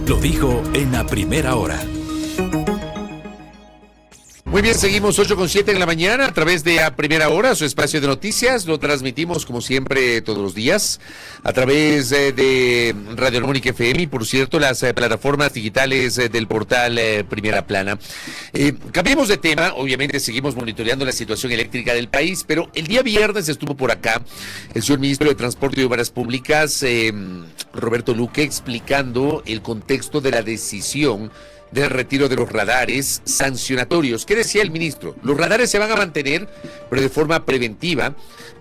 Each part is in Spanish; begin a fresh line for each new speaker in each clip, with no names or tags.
Lo dijo en la primera hora.
Muy bien, seguimos 8:07 en la mañana a través de A Primera Hora, su espacio de noticias. Lo transmitimos como siempre todos los días a través de Radio Armónica FM y, por cierto, las plataformas digitales del portal Primera Plana. Cambiemos de tema, obviamente seguimos monitoreando la situación eléctrica del país, pero el día viernes estuvo por acá el señor ministro de Transporte y Obras Públicas, Roberto Luque, explicando el contexto de la decisión del retiro de los radares sancionatorios. ¿Qué decía el ministro? Los radares se van a mantener, pero de forma preventiva,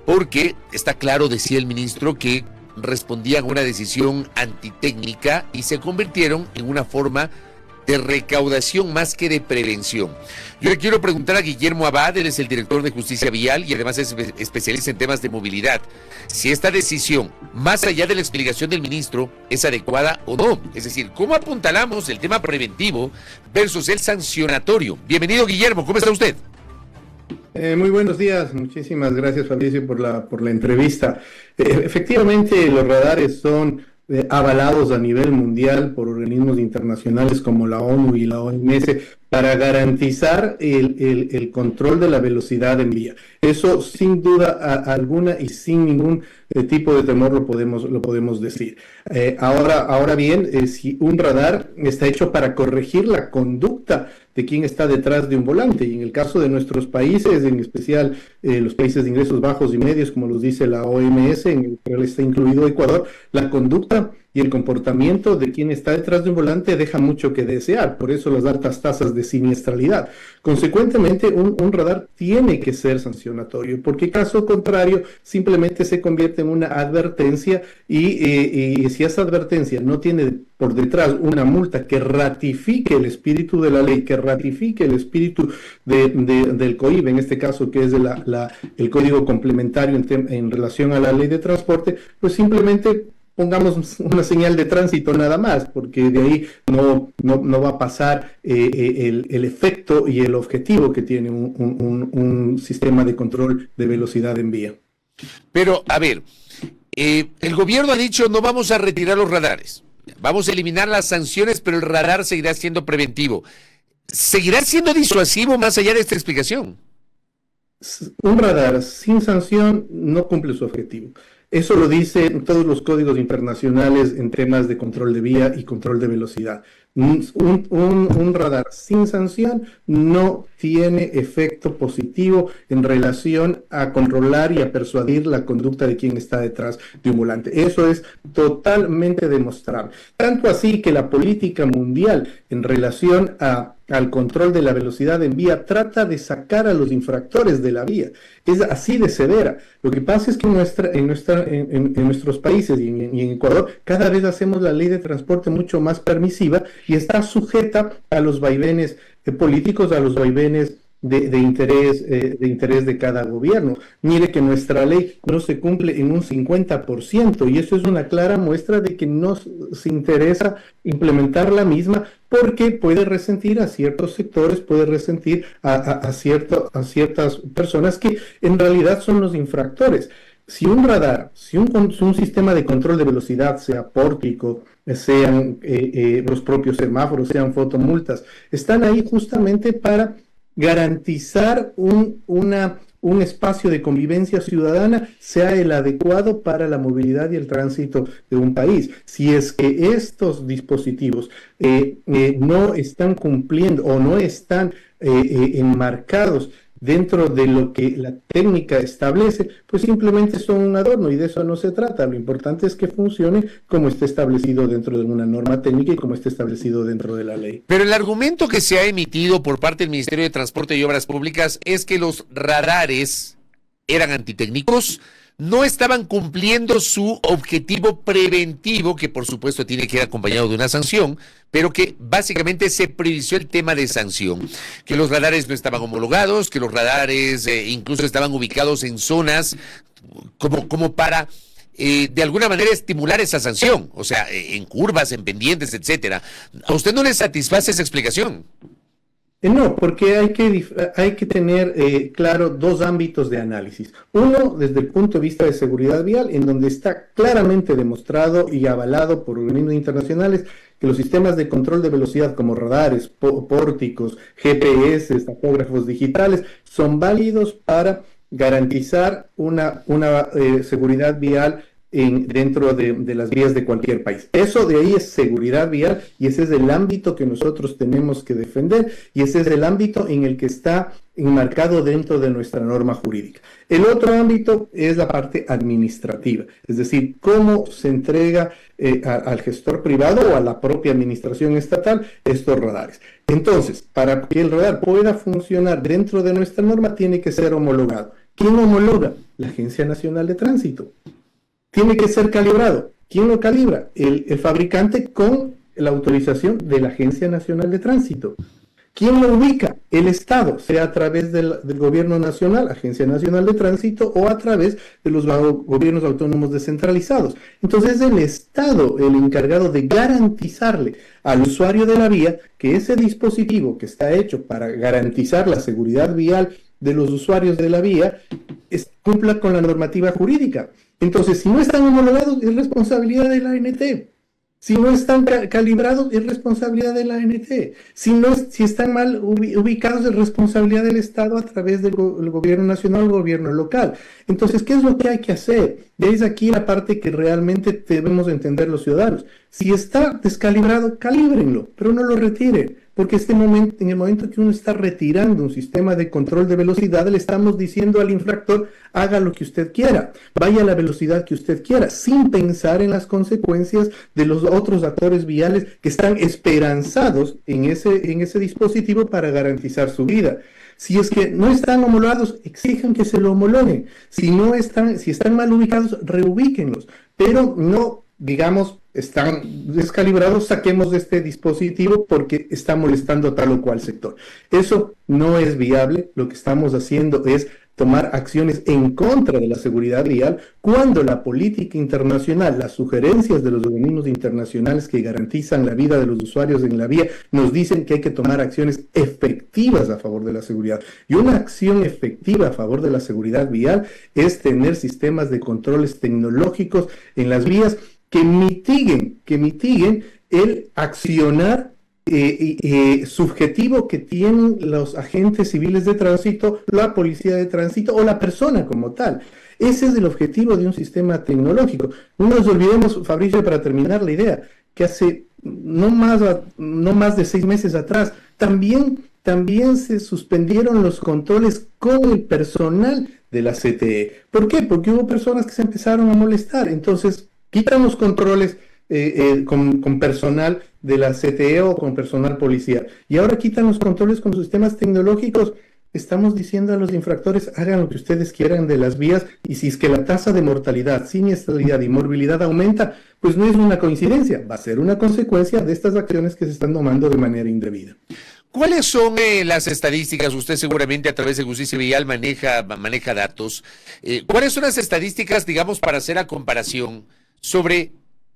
porque está claro, decía el ministro, que respondían a una decisión antitécnica y se convirtieron en una forma de recaudación más que de prevención. Yo le quiero preguntar a Guillermo Abad, él es el director de Justicia Vial y además es especialista en temas de movilidad, si esta decisión, más allá de la explicación del ministro, es adecuada o no. Es decir, ¿cómo apuntalamos el tema preventivo versus el sancionatorio? Bienvenido, Guillermo, ¿cómo está usted?
Muy buenos días, muchísimas gracias, Fabricio, por la entrevista. Efectivamente, los radares son avalados a nivel mundial por organismos internacionales como la ONU y la OMS para garantizar el control de la velocidad en vía. Eso sin duda alguna y sin ningún tipo de temor lo podemos decir. Ahora bien, si un radar está hecho para corregir la conducta de quien está detrás de un volante, y en el caso de nuestros países, en especial los países de ingresos bajos y medios, como los dice la OMS, en el cual está incluido Ecuador, la conducta y el comportamiento de quien está detrás de un volante deja mucho que desear, por eso las altas tasas de siniestralidad. Consecuentemente, un radar tiene que ser sancionatorio, porque caso contrario, simplemente se convierte en una advertencia y si esa advertencia no tiene por detrás una multa que ratifique el espíritu de la ley, que ratifique el espíritu del COIB, en este caso que es el código complementario en relación a la ley de transporte, pues simplemente pongamos una señal de tránsito nada más, porque de ahí no va a pasar el efecto y el objetivo que tiene un sistema de control de velocidad en vía.
Pero, a ver, el gobierno ha dicho no vamos a retirar los radares, vamos a eliminar las sanciones, pero el radar seguirá siendo preventivo. ¿Seguirá siendo disuasivo más allá de esta explicación?
Un radar sin sanción no cumple su objetivo. Eso lo dicen todos los códigos internacionales en temas de control de vía y control de velocidad. Un radar sin sanción no tiene efecto positivo en relación a controlar y a persuadir la conducta de quien está detrás de un volante. Eso es totalmente demostrable. Tanto así que la política mundial en relación al control de la velocidad en vía trata de sacar a los infractores de la vía. Es así de severa. Lo que pasa es que en nuestros países y en Ecuador cada vez hacemos la ley de transporte mucho más permisiva y está sujeta a los vaivenes políticos, a los vaivenes de interés de cada gobierno. Mire que nuestra ley no se cumple en un 50% y eso es una clara muestra de que no se interesa implementar la misma porque puede resentir a ciertos sectores, puede resentir a ciertas personas que en realidad son los infractores. Si un radar, si un sistema de control de velocidad, sea pórtico, sean los propios semáforos, sean fotomultas, están ahí justamente para garantizar un espacio de convivencia ciudadana sea el adecuado para la movilidad y el tránsito de un país. Si es que estos dispositivos no están cumpliendo o no están enmarcados dentro de lo que la técnica establece, pues simplemente son un adorno y de eso no se trata. Lo importante es que funcione como esté establecido dentro de una norma técnica y como esté establecido dentro de la ley.
Pero el argumento que se ha emitido por parte del Ministerio de Transporte y Obras Públicas es que los radares eran antitécnicos, no estaban cumpliendo su objetivo preventivo, que por supuesto tiene que ir acompañado de una sanción, pero que básicamente se previsió el tema de sanción, que los radares no estaban homologados, que los radares incluso estaban ubicados en zonas como para de alguna manera estimular esa sanción, o sea, en curvas, en pendientes, etcétera. ¿A usted no le satisface esa explicación?
No, porque hay que tener claro dos ámbitos de análisis. Uno, desde el punto de vista de seguridad vial, en donde está claramente demostrado y avalado por organismos internacionales que los sistemas de control de velocidad como radares, pórticos, GPS, tacógrafos digitales, son válidos para garantizar una seguridad vial dentro de las vías de cualquier país. Eso de ahí es seguridad vial y ese es el ámbito que nosotros tenemos que defender y ese es el ámbito en el que está enmarcado dentro de nuestra norma jurídica. El otro ámbito es la parte administrativa, es decir, cómo se entrega al gestor privado o a la propia administración estatal estos radares. Entonces, para que el radar pueda funcionar dentro de nuestra norma, tiene que ser homologado. ¿Quién homologa? La Agencia Nacional de Tránsito. Tiene que ser calibrado. ¿Quién lo calibra? El fabricante con la autorización de la Agencia Nacional de Tránsito. ¿Quién lo ubica? El Estado, sea a través del Gobierno Nacional, Agencia Nacional de Tránsito, o a través de los gobiernos autónomos descentralizados. Entonces es el Estado el encargado de garantizarle al usuario de la vía que ese dispositivo que está hecho para garantizar la seguridad vial de los usuarios de la vía cumpla con la normativa jurídica. Entonces, si no están homologados, es responsabilidad de la ANT. Si no están calibrados, es responsabilidad de la ANT. Si están mal ubicados, es responsabilidad del Estado a través del gobierno nacional o gobierno local. Entonces, ¿qué es lo que hay que hacer? Veis aquí la parte que realmente debemos entender los ciudadanos. Si está descalibrado, calíbrenlo, pero no lo retiren. Porque en el momento que uno está retirando un sistema de control de velocidad, le estamos diciendo al infractor, haga lo que usted quiera, vaya a la velocidad que usted quiera, sin pensar en las consecuencias de los otros actores viales que están esperanzados en ese dispositivo para garantizar su vida. Si es que no están homologados, exijan que se lo homologuen. Si están mal ubicados, reubíquenlos. Pero no, digamos, están descalibrados, saquemos de este dispositivo porque está molestando a tal o cual sector. Eso no es viable. Lo que estamos haciendo es tomar acciones en contra de la seguridad vial cuando la política internacional, las sugerencias de los organismos internacionales que garantizan la vida de los usuarios en la vía, nos dicen que hay que tomar acciones efectivas a favor de la seguridad. Y una acción efectiva a favor de la seguridad vial es tener sistemas de controles tecnológicos en las vías que mitiguen el accionar subjetivo que tienen los agentes civiles de tránsito, la policía de tránsito o la persona como tal. Ese es el objetivo de un sistema tecnológico. No nos olvidemos, Fabricio, para terminar la idea, que hace no más de 6 meses atrás, también se suspendieron los controles con el personal de la CTE. ¿Por qué? Porque hubo personas que se empezaron a molestar. Entonces, quitan los controles con personal de la CTE o con personal policial. Y ahora quitan los controles con los sistemas tecnológicos. Estamos diciendo a los infractores, hagan lo que ustedes quieran de las vías, y si es que la tasa de mortalidad, siniestralidad y morbilidad aumenta, pues no es una coincidencia, va a ser una consecuencia de estas acciones que se están tomando de manera indebida.
¿Cuáles son las estadísticas? Usted seguramente a través de Justicia Vial maneja datos. ¿Cuáles son las estadísticas, digamos, para hacer la comparación sobre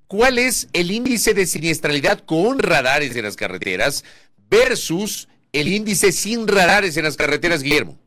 cuál es el índice de siniestralidad con radares en las carreteras versus el índice sin radares en las carreteras, Guillermo?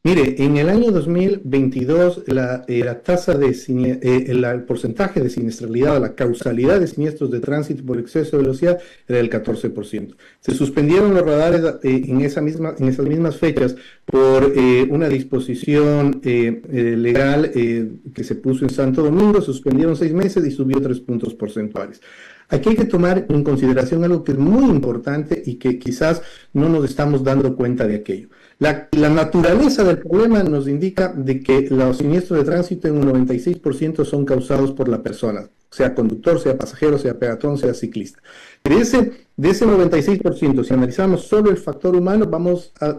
Mire, en el año 2022 la tasa el porcentaje de siniestralidad, la causalidad de siniestros de tránsito por exceso de velocidad era del 14%. Se suspendieron los radares en esas mismas fechas por una disposición legal que se puso en Santo Domingo, suspendieron 6 meses y subió 3 puntos porcentuales. Aquí hay que tomar en consideración algo que es muy importante y que quizás no nos estamos dando cuenta de aquello. La naturaleza del problema nos indica de que los siniestros de tránsito en un 96% son causados por la persona, sea conductor, sea pasajero, sea peatón, sea ciclista. De ese 96%, si analizamos solo el factor humano, vamos a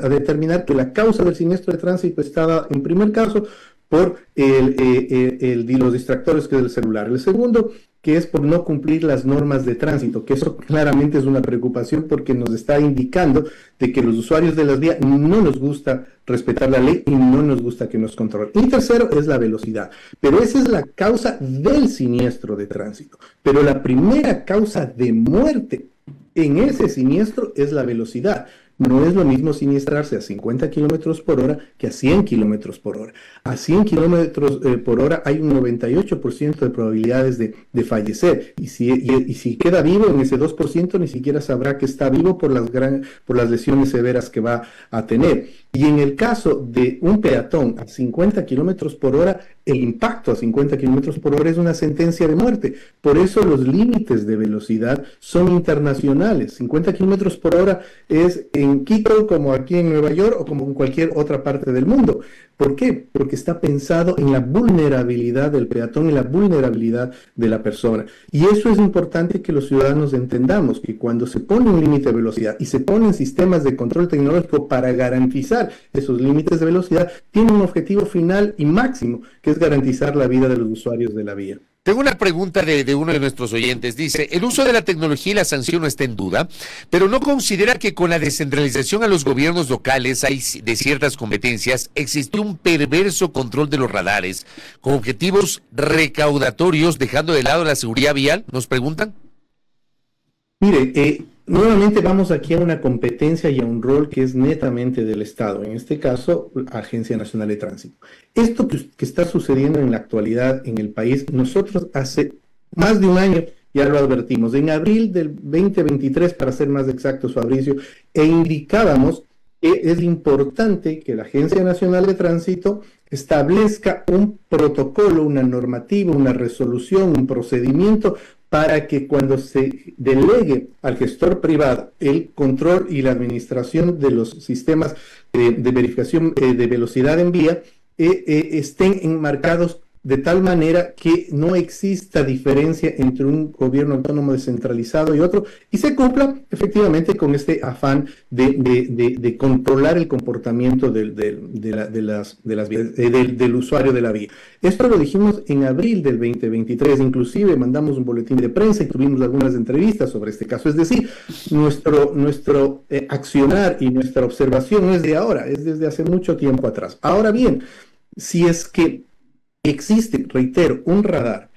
determinar que la causa del siniestro de tránsito está dada, en primer caso, por los distractores, que es el celular. El segundo, que es por no cumplir las normas de tránsito, que eso claramente es una preocupación porque nos está indicando de que los usuarios de las vías no nos gusta respetar la ley y no nos gusta que nos controlen. Y tercero es la velocidad, pero esa es la causa del siniestro de tránsito. Pero la primera causa de muerte en ese siniestro es la velocidad. No es lo mismo siniestrarse a 50 kilómetros por hora que a 100 kilómetros por hora. A 100 kilómetros por hora hay un 98% de probabilidades de fallecer. Y si queda vivo en ese 2%, ni siquiera sabrá que está vivo por las lesiones severas que va a tener. Y en el caso de un peatón a 50 kilómetros por hora, el impacto a 50 kilómetros por hora es una sentencia de muerte. Por eso los límites de velocidad son internacionales. 50 kilómetros por hora es en Quito, como aquí en Nueva York o como en cualquier otra parte del mundo. ¿Por qué? Porque está pensado en la vulnerabilidad del peatón y la vulnerabilidad de la persona. Y eso es importante que los ciudadanos entendamos, que cuando se pone un límite de velocidad y se ponen sistemas de control tecnológico para garantizar esos límites de velocidad, tiene un objetivo final y máximo, que es garantizar la vida de los usuarios de la vía.
Tengo una pregunta de uno de nuestros oyentes. Dice, el uso de la tecnología y la sanción no está en duda, pero ¿no considera que con la descentralización a los gobiernos locales de ciertas competencias existe un perverso control de los radares con objetivos recaudatorios, dejando de lado la seguridad vial? Nos preguntan.
Mire, nuevamente vamos aquí a una competencia y a un rol que es netamente del Estado, en este caso, Agencia Nacional de Tránsito. Esto que está sucediendo en la actualidad en el país, nosotros hace más de un año ya lo advertimos, en abril del 2023, para ser más exactos, Fabricio, indicábamos que es importante que la Agencia Nacional de Tránsito establezca un protocolo, una normativa, una resolución, un procedimiento para que cuando se delegue al gestor privado el control y la administración de los sistemas de verificación de velocidad en vía, estén enmarcados de tal manera que no exista diferencia entre un gobierno autónomo descentralizado y otro, y se cumpla efectivamente con este afán de controlar el comportamiento del usuario de la vía. Esto lo dijimos en abril del 2023, inclusive mandamos un boletín de prensa y tuvimos algunas entrevistas sobre este caso. Es decir, nuestro accionar y nuestra observación no es de ahora, es desde hace mucho tiempo atrás. Ahora bien, si es que existe, reitero, un radar,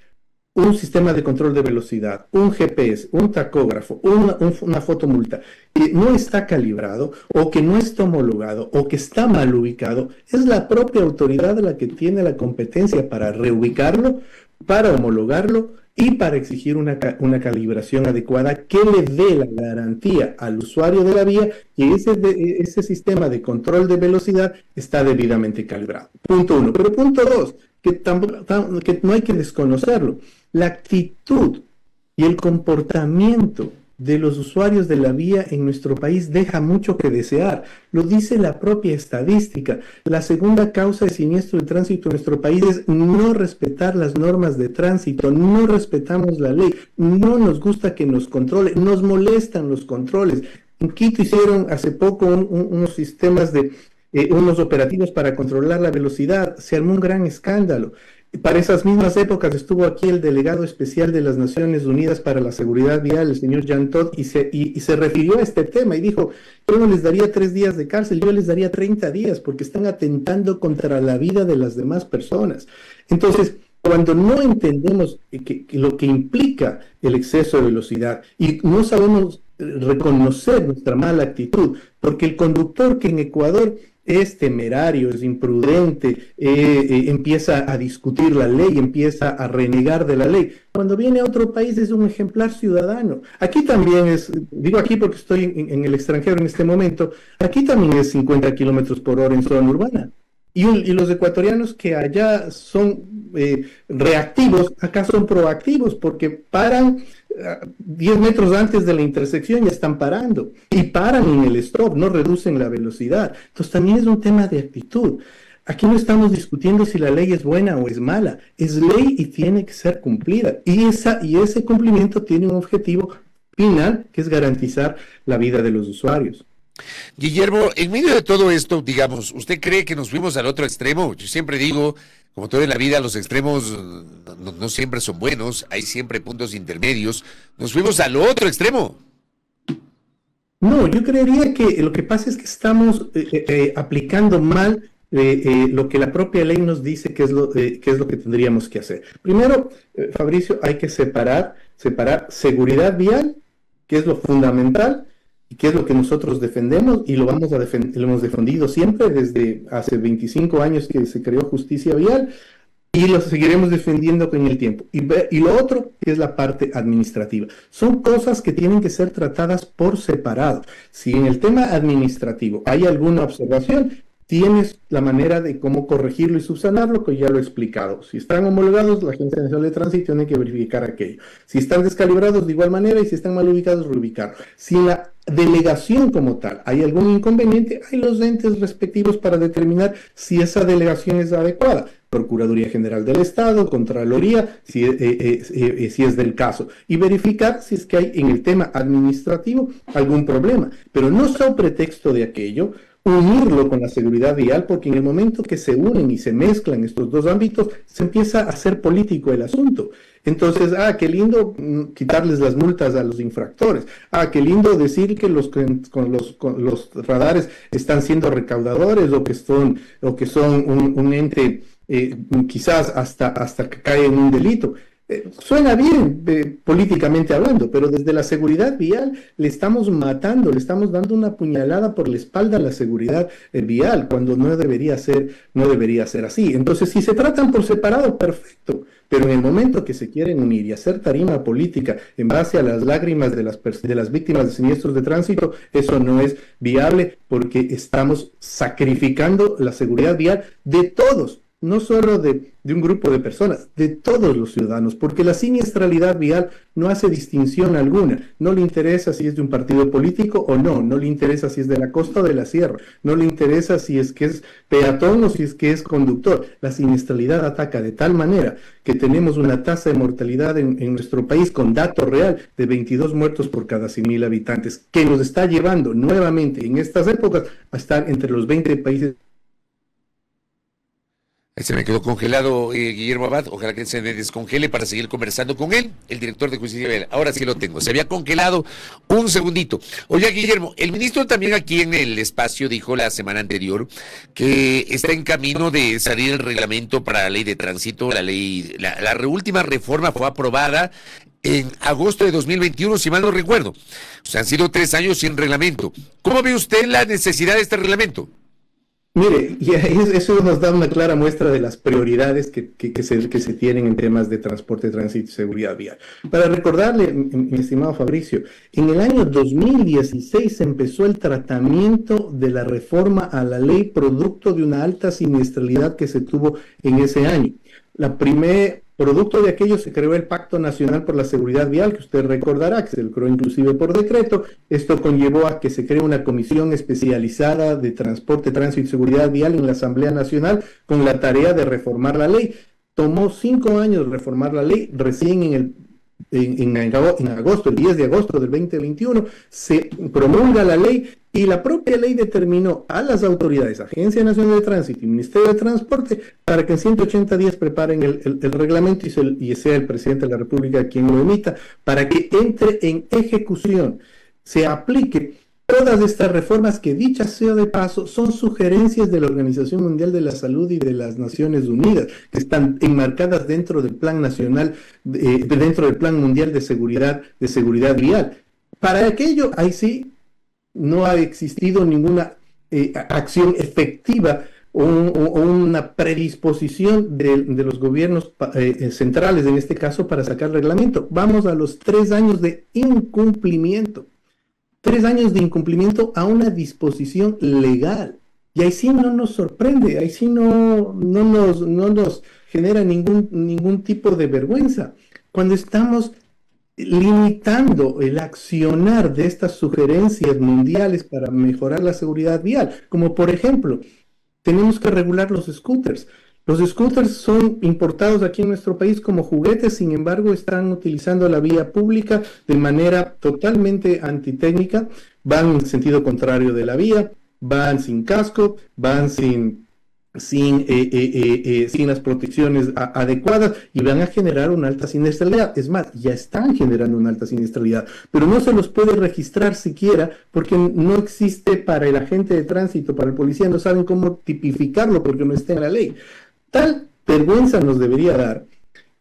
un sistema de control de velocidad, un GPS, un tacógrafo, una fotomulta que no está calibrado o que no está homologado o que está mal ubicado, es la propia autoridad la que tiene la competencia para reubicarlo, para homologarlo y para exigir una calibración adecuada que le dé la garantía al usuario de la vía que ese sistema de control de velocidad está debidamente calibrado. Punto uno. Pero punto dos, que no hay que desconocerlo. La actitud y el comportamiento de los usuarios de la vía en nuestro país deja mucho que desear. Lo dice la propia estadística. La segunda causa de siniestro de tránsito en nuestro país es no respetar las normas de tránsito. No respetamos la ley. No nos gusta que nos controle. Nos molestan los controles. En Quito hicieron hace poco unos sistemas unos operativos para controlar la velocidad. Se armó un gran escándalo. Para esas mismas épocas estuvo aquí el delegado especial de las Naciones Unidas para la Seguridad Vial, el señor Jean Todt, y se refirió a este tema y dijo, yo no les daría 3 días de cárcel, yo les daría 30 días porque están atentando contra la vida de las demás personas. Entonces, cuando no entendemos lo que implica el exceso de velocidad y no sabemos reconocer nuestra mala actitud, porque el conductor que en Ecuador es temerario, es imprudente, empieza a discutir la ley, empieza a renegar de la ley. Cuando viene a otro país es un ejemplar ciudadano. Aquí también digo aquí porque estoy en el extranjero en este momento, aquí también es 50 kilómetros por hora en zona urbana. Y los ecuatorianos que allá son reactivos, acá son proactivos porque paran 10 metros antes de la intersección, ya están parando y paran en el stop, no reducen la velocidad. Entonces también es un tema de actitud. Aquí no estamos discutiendo si la ley es buena o es mala, es ley y tiene que ser cumplida. Y ese cumplimiento tiene un objetivo final, que es garantizar la vida de los usuarios.
Guillermo, en medio de todo esto, digamos, ¿usted cree que nos fuimos al otro extremo? Yo siempre digo, como todo en la vida, los extremos no siempre son buenos, hay siempre puntos intermedios. ¿Nos fuimos al otro extremo?
No, yo creería que lo que pasa es que estamos aplicando mal lo que la propia ley nos dice que es lo que tendríamos que hacer. Primero, Fabricio, hay que separar seguridad vial que es lo fundamental y que es lo que nosotros defendemos y lo vamos a lo hemos defendido siempre desde hace 25 años que se creó Justicia Vial y lo seguiremos defendiendo con el tiempo. Y lo otro es la parte administrativa. Son cosas que tienen que ser tratadas por separado. Si en el tema administrativo hay alguna observación, tienes la manera de cómo corregirlo y subsanarlo, que ya lo he explicado. Si están homologados, la Agencia Nacional de Tránsito tiene que verificar aquello. Si están descalibrados, de igual manera, y si están mal ubicados, reubicarlo. Si en la delegación como tal hay algún inconveniente, hay los entes respectivos para determinar si esa delegación es adecuada. Procuraduría General del Estado, Contraloría, si es del caso, y verificar si es que hay en el tema administrativo algún problema. Pero no sea un pretexto de aquello, unirlo con la seguridad vial, porque en el momento que se unen y se mezclan estos dos ámbitos, se empieza a hacer político el asunto. Entonces, qué lindo quitarles las multas a los infractores. Qué lindo decir que los radares están siendo recaudadores o que son un ente quizás hasta que cae en un delito. Suena bien políticamente hablando, pero desde la seguridad vial le estamos matando, le estamos dando una puñalada por la espalda a la seguridad vial, cuando no debería ser así. Entonces, si se tratan por separado, perfecto, pero en el momento que se quieren unir y hacer tarima política en base a las lágrimas de las víctimas de siniestros de tránsito, eso no es viable, porque estamos sacrificando la seguridad vial de todos. No solo de un grupo de personas, de todos los ciudadanos, porque la siniestralidad vial no hace distinción alguna. No le interesa si es de un partido político o no, no le interesa si es de la costa o de la sierra, no le interesa si es que es peatón o si es que es conductor. La siniestralidad ataca de tal manera que tenemos una tasa de mortalidad en nuestro país con dato real de 22 muertos por cada 100.000 habitantes, que nos está llevando nuevamente en estas épocas a estar entre los 20 países.
Se me quedó congelado Guillermo Abad, ojalá que se me descongele para seguir conversando con él, el director de Justicia Vial. Ahora sí lo tengo, se había congelado un segundito. Oye, Guillermo, el ministro también aquí en el espacio dijo la semana anterior que está en camino de salir el reglamento para la ley de tránsito, la última reforma fue aprobada en agosto de 2021, si mal no recuerdo. O sea, han sido 3 años sin reglamento. ¿Cómo ve usted la necesidad de este reglamento?
Mire, eso nos da una clara muestra de las prioridades que se tienen en temas de transporte, tránsito y seguridad vial. Para recordarle, mi estimado Fabricio, en el año 2016 empezó el tratamiento de la reforma a la ley producto de una alta siniestralidad que se tuvo en ese año. Producto de aquello se creó el Pacto Nacional por la Seguridad Vial, que usted recordará, que se creó inclusive por decreto. Esto conllevó a que se cree una comisión especializada de transporte, tránsito y seguridad vial en la Asamblea Nacional con la tarea de reformar la ley. Tomó 5 años reformar la ley, recién en agosto, el 10 de agosto del 2021, se promulga la ley y la propia ley determinó a las autoridades, Agencia Nacional de Tránsito y Ministerio de Transporte, para que en 180 días preparen el reglamento y sea el presidente de la República quien lo emita, para que entre en ejecución, se aplique todas estas reformas que, dichas sea de paso, son sugerencias de la Organización Mundial de la Salud y de las Naciones Unidas, que están enmarcadas dentro del Plan Nacional, dentro del Plan Mundial de Seguridad Vial. Para aquello, ahí sí, no ha existido ninguna acción efectiva o una predisposición de los gobiernos centrales, en este caso, para sacar reglamento. Vamos a los 3 años de incumplimiento. 3 años de incumplimiento a una disposición legal. Y ahí sí no nos sorprende, ahí sí no nos genera ningún tipo de vergüenza. Cuando estamos limitando el accionar de estas sugerencias mundiales para mejorar la seguridad vial, como por ejemplo, tenemos que regular los scooters. Los scooters son importados aquí en nuestro país como juguetes, sin embargo están utilizando la vía pública de manera totalmente antitécnica, van en sentido contrario de la vía, van sin casco, van sin las protecciones adecuadas y van a generar una alta siniestralidad. Es más, ya están generando una alta siniestralidad, pero no se los puede registrar siquiera porque no existe para el agente de tránsito, para el policía, no saben cómo tipificarlo porque no está en la ley. Tal vergüenza nos debería dar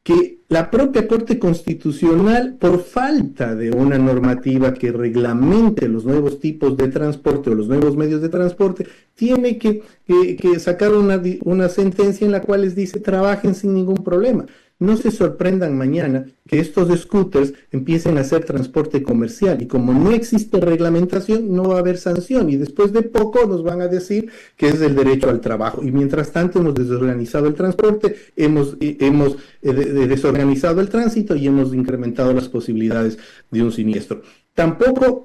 que la propia Corte Constitucional, por falta de una normativa que reglamente los nuevos tipos de transporte o los nuevos medios de transporte, tiene que sacar una sentencia en la cual les dice trabajen sin ningún problema. No se sorprendan mañana que estos scooters empiecen a hacer transporte comercial y como no existe reglamentación no va a haber sanción y después de poco nos van a decir que es el derecho al trabajo y mientras tanto hemos desorganizado el transporte, hemos desorganizado el tránsito y hemos incrementado las posibilidades de un siniestro. Tampoco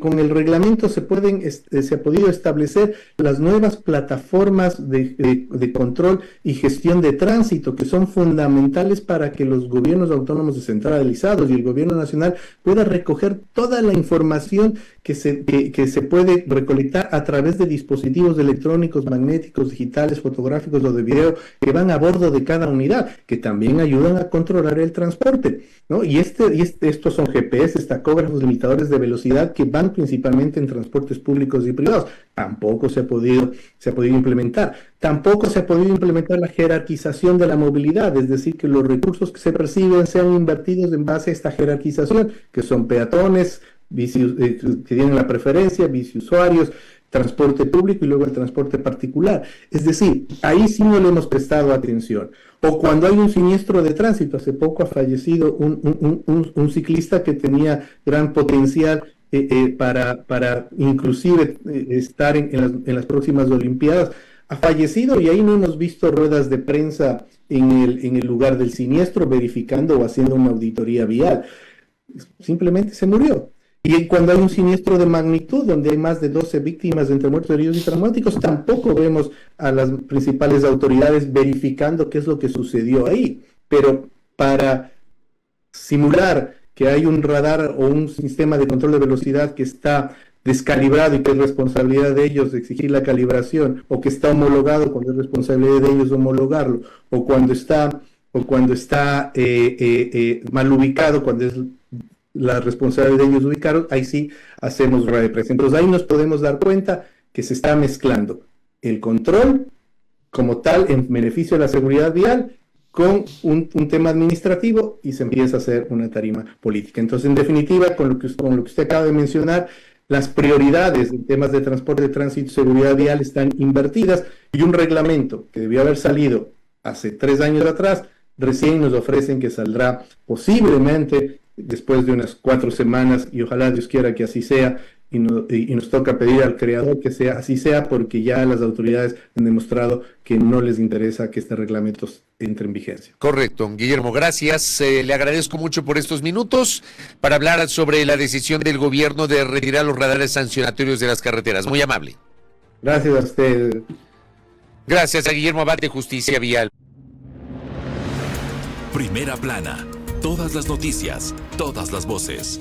con el reglamento se ha podido establecer las nuevas plataformas de control y gestión de tránsito que son fundamentales para que los gobiernos autónomos descentralizados y el gobierno nacional pueda recoger toda la información que se puede recolectar a través de dispositivos electrónicos, magnéticos, digitales, fotográficos o de video que van a bordo de cada unidad, que también ayudan a controlar el transporte, ¿no? Y estos son GPS, tacógrafos, limitadores de velocidad que van principalmente en transportes públicos y privados. Tampoco se ha podido implementar. Tampoco se ha podido implementar la jerarquización de la movilidad, es decir, que los recursos que se perciben sean invertidos en base a esta jerarquización, que son peatones, que tienen la preferencia, biciusuarios, transporte público y luego el transporte particular. Es decir, ahí sí no le hemos prestado atención. O cuando hay un siniestro de tránsito, hace poco ha fallecido un ciclista que tenía gran potencial para inclusive estar en las próximas Olimpiadas, ha fallecido y ahí no hemos visto ruedas de prensa en el lugar del siniestro verificando o haciendo una auditoría vial. Simplemente se murió. Y cuando hay un siniestro de magnitud, donde hay más de 12 víctimas entre muertos, heridos y traumáticos, tampoco vemos a las principales autoridades verificando qué es lo que sucedió ahí. Pero para simular que hay un radar o un sistema de control de velocidad que está descalibrado y que es responsabilidad de ellos exigir la calibración, o que está homologado cuando es responsabilidad de ellos homologarlo, o cuando está mal ubicado, cuando es la responsabilidad de ellos ubicaron, ahí sí hacemos rueda de prensa. Entonces ahí nos podemos dar cuenta que se está mezclando el control como tal en beneficio de la seguridad vial con un tema administrativo y se empieza a hacer una tarima política. Entonces, en definitiva, con lo que usted acaba de mencionar, las prioridades en temas de transporte, tránsito y seguridad vial están invertidas y un reglamento que debió haber salido hace 3 años atrás, recién nos ofrecen que saldrá posiblemente después de unas 4 semanas y ojalá Dios quiera que así sea y nos toca pedir al creador que sea así sea porque ya las autoridades han demostrado que no les interesa que este reglamento entre en vigencia.
Correcto, Guillermo, gracias. Le agradezco mucho por estos minutos para hablar sobre la decisión del gobierno de retirar los radares sancionatorios de las carreteras. Muy amable.
Gracias a usted.
Gracias a Guillermo Abad de Justicia Vial.
Primera plana. Todas las noticias, todas las voces.